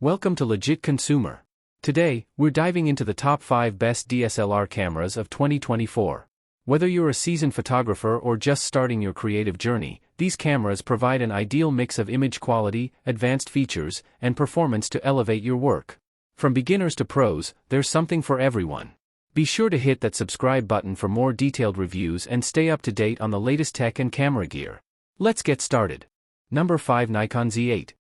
Welcome to Legit Consumer. Today, we're diving into the top 5 best DSLR cameras of 2024. Whether you're a seasoned photographer or just starting your creative journey, these cameras provide an ideal mix of image quality, advanced features, and performance to elevate your work. From beginners to pros, there's something for everyone. Be sure to hit that subscribe button for more detailed reviews and stay up to date on the latest tech and camera gear. Let's get started. Number 5. Nikon Z8.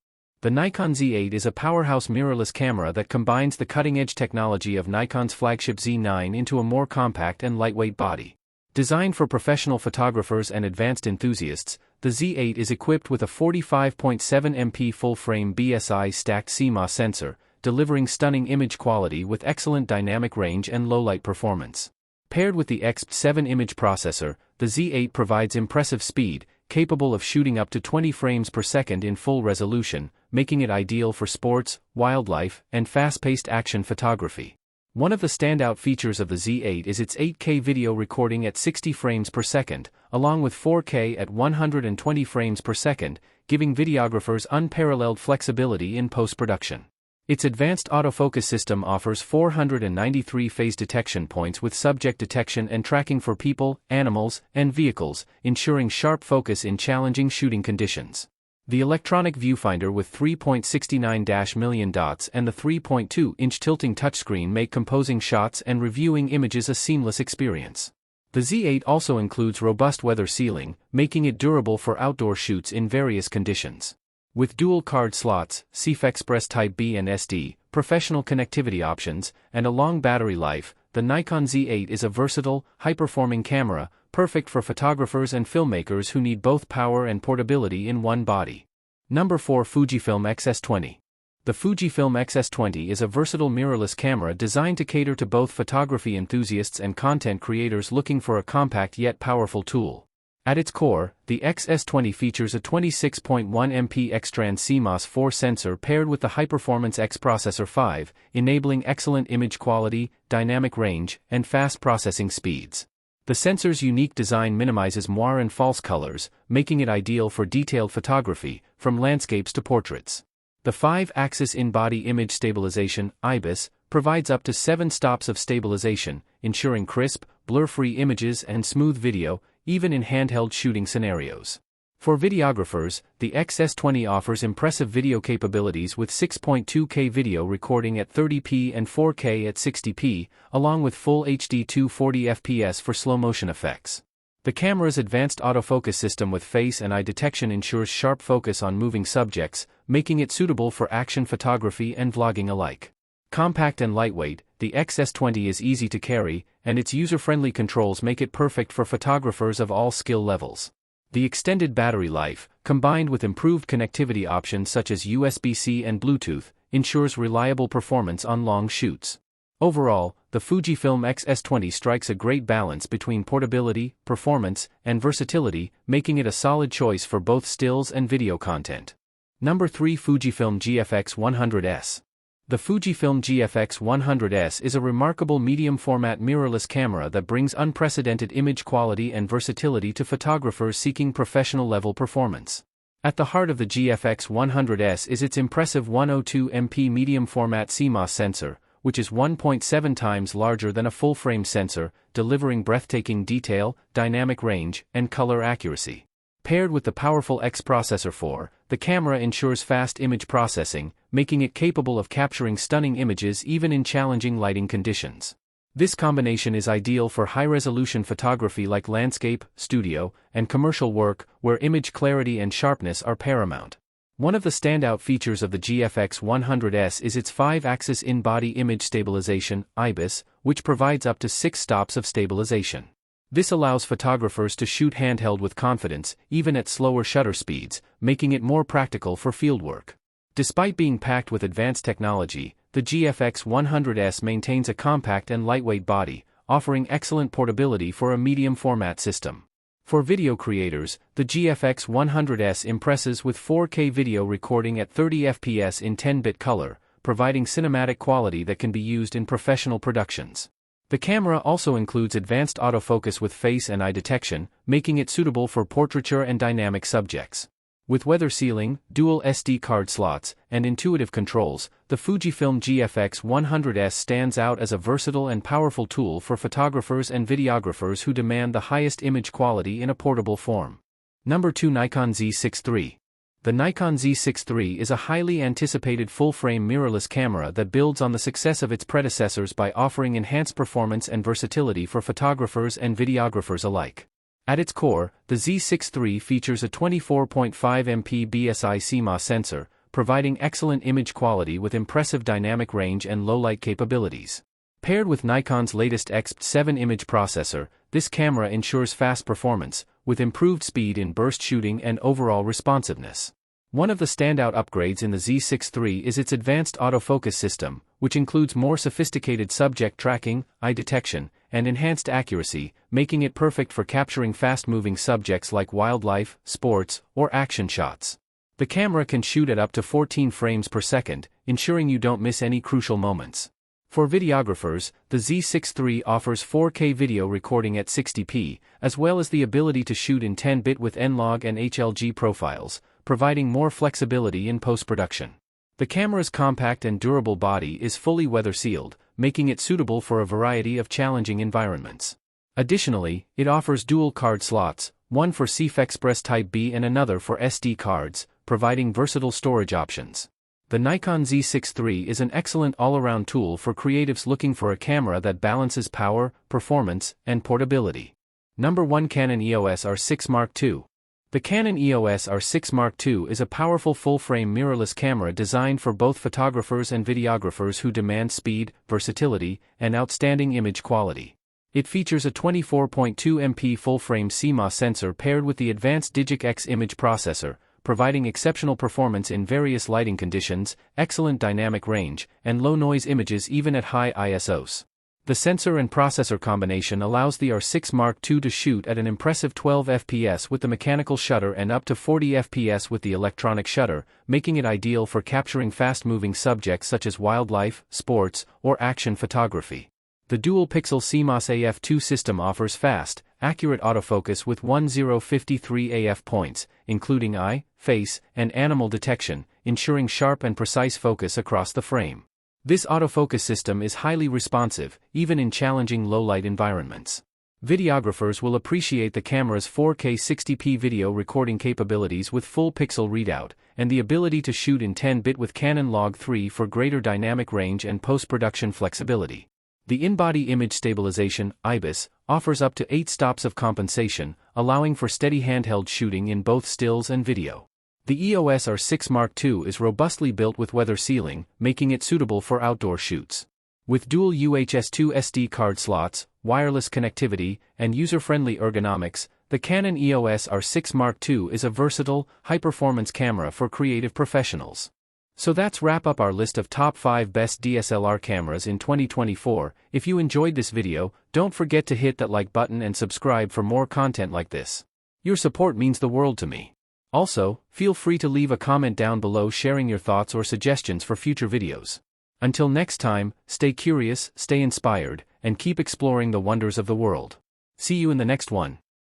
The Nikon Z8 is a powerhouse mirrorless camera that combines the cutting-edge technology of Nikon's flagship Z9 into a more compact and lightweight body. Designed for professional photographers and advanced enthusiasts, the Z8 is equipped with a 45.7 MP full-frame BSI stacked CMOS sensor, delivering stunning image quality with excellent dynamic range and low-light performance. Paired with the XS7 image processor, the Z8 provides impressive speed, capable of shooting up to 20 frames per second in full resolution, making it ideal for sports, wildlife, and fast-paced action photography. One of the standout features of the Z8 is its 8K video recording at 60 frames per second, along with 4K at 120 frames per second, giving videographers unparalleled flexibility in post-production. Its advanced autofocus system offers 493 phase detection points with subject detection and tracking for people, animals, and vehicles, ensuring sharp focus in challenging shooting conditions. The electronic viewfinder with 3.69 million dots and the 3.2-inch tilting touchscreen make composing shots and reviewing images a seamless experience. The Z8 also includes robust weather sealing, making it durable for outdoor shoots in various conditions. With dual card slots, CF Express Type B and SD, professional connectivity options, and a long battery life, the Nikon Z8 is a versatile, high-performing camera, perfect for photographers and filmmakers who need both power and portability in one body. Number 4. Fujifilm XS20. The Fujifilm XS20 is a versatile mirrorless camera designed to cater to both photography enthusiasts and content creators looking for a compact yet powerful tool. At its core, the XS20 features a 26.1 MP X-Trans CMOS 4 sensor paired with the high-performance X Processor 5, enabling excellent image quality, dynamic range, and fast processing speeds. The sensor's unique design minimizes moire and false colors, making it ideal for detailed photography, from landscapes to portraits. The 5-axis in-body image stabilization, IBIS, provides up to 7 stops of stabilization, ensuring crisp, blur-free images and smooth video, even in handheld shooting scenarios. For videographers, the XS20 offers impressive video capabilities with 6.2K video recording at 30p and 4K at 60p, along with full HD 240 fps for slow-motion effects. The camera's advanced autofocus system with face and eye detection ensures sharp focus on moving subjects, making it suitable for action photography and vlogging alike. Compact and lightweight, the XS20 is easy to carry, and its user-friendly controls make it perfect for photographers of all skill levels. The extended battery life, combined with improved connectivity options such as USB-C and Bluetooth, ensures reliable performance on long shoots. Overall, the Fujifilm XS20 strikes a great balance between portability, performance, and versatility, making it a solid choice for both stills and video content. Number 3. Fujifilm GFX100S. The Fujifilm GFX100S is a remarkable medium-format mirrorless camera that brings unprecedented image quality and versatility to photographers seeking professional-level performance. At the heart of the GFX100S is its impressive 102 MP medium-format CMOS sensor, which is 1.7 times larger than a full-frame sensor, delivering breathtaking detail, dynamic range, and color accuracy. Paired with the powerful X Processor 4, the camera ensures fast image processing, making it capable of capturing stunning images even in challenging lighting conditions. This combination is ideal for high-resolution photography like landscape, studio, and commercial work, where image clarity and sharpness are paramount. One of the standout features of the GFX100S is its 5-axis in-body image stabilization, IBIS, which provides up to 6 stops of stabilization. This allows photographers to shoot handheld with confidence, even at slower shutter speeds, making it more practical for fieldwork. Despite being packed with advanced technology, the GFX100S maintains a compact and lightweight body, offering excellent portability for a medium-format system. For video creators, the GFX100S impresses with 4K video recording at 30 fps in 10-bit color, providing cinematic quality that can be used in professional productions. The camera also includes advanced autofocus with face and eye detection, making it suitable for portraiture and dynamic subjects. With weather sealing, dual SD card slots, and intuitive controls, the Fujifilm GFX100S stands out as a versatile and powerful tool for photographers and videographers who demand the highest image quality in a portable form. Number 2. Nikon Z63. The Nikon Z63 is a highly anticipated full-frame mirrorless camera that builds on the success of its predecessors by offering enhanced performance and versatility for photographers and videographers alike. At its core, the Z63 features a 24.5 MP BSI CMOS sensor, providing excellent image quality with impressive dynamic range and low-light capabilities. Paired with Nikon's latest XS7 image processor, this camera ensures fast performance, with improved speed in burst shooting and overall responsiveness. One of the standout upgrades in the Z63 is its advanced autofocus system, which includes more sophisticated subject tracking, eye detection, and enhanced accuracy, making it perfect for capturing fast-moving subjects like wildlife, sports, or action shots. The camera can shoot at up to 14 frames per second, ensuring you don't miss any crucial moments. For videographers, the Z63 offers 4K video recording at 60p, as well as the ability to shoot in 10-bit with N-Log and HLG profiles, providing more flexibility in post-production. The camera's compact and durable body is fully weather-sealed, making it suitable for a variety of challenging environments. Additionally, it offers dual card slots, one for CF Express Type B and another for SD cards, providing versatile storage options. The Nikon Z63 is an excellent all-around tool for creatives looking for a camera that balances power, performance, and portability. Number 1. Canon EOS R6 Mark II. The Canon EOS R6 Mark II is a powerful full-frame mirrorless camera designed for both photographers and videographers who demand speed, versatility, and outstanding image quality. It features a 24.2 MP full-frame CMOS sensor paired with the advanced Digic X image processor, providing exceptional performance in various lighting conditions, excellent dynamic range, and low-noise images even at high ISOs. The sensor and processor combination allows the R6 Mark II to shoot at an impressive 12 fps with the mechanical shutter and up to 40 fps with the electronic shutter, making it ideal for capturing fast-moving subjects such as wildlife, sports, or action photography. The dual-pixel CMOS AF2 system offers fast, accurate autofocus with 1053 AF points, including eye, face, and animal detection, ensuring sharp and precise focus across the frame. This autofocus system is highly responsive, even in challenging low-light environments. Videographers will appreciate the camera's 4K 60p video recording capabilities with full pixel readout, and the ability to shoot in 10-bit with Canon Log 3 for greater dynamic range and post-production flexibility. The in-body image stabilization, IBIS, offers up to 8 stops of compensation, allowing for steady handheld shooting in both stills and video. The EOS R6 Mark II is robustly built with weather sealing, making it suitable for outdoor shoots. With dual UHS-2 SD card slots, wireless connectivity, and user-friendly ergonomics, the Canon EOS R6 Mark II is a versatile, high-performance camera for creative professionals. So that's wrap up our list of top 5 best DSLR cameras in 2024. If you enjoyed this video, don't forget to hit that like button and subscribe for more content like this. Your support means the world to me. Also, feel free to leave a comment down below sharing your thoughts or suggestions for future videos. Until next time, stay curious, stay inspired, and keep exploring the wonders of the world. See you in the next one.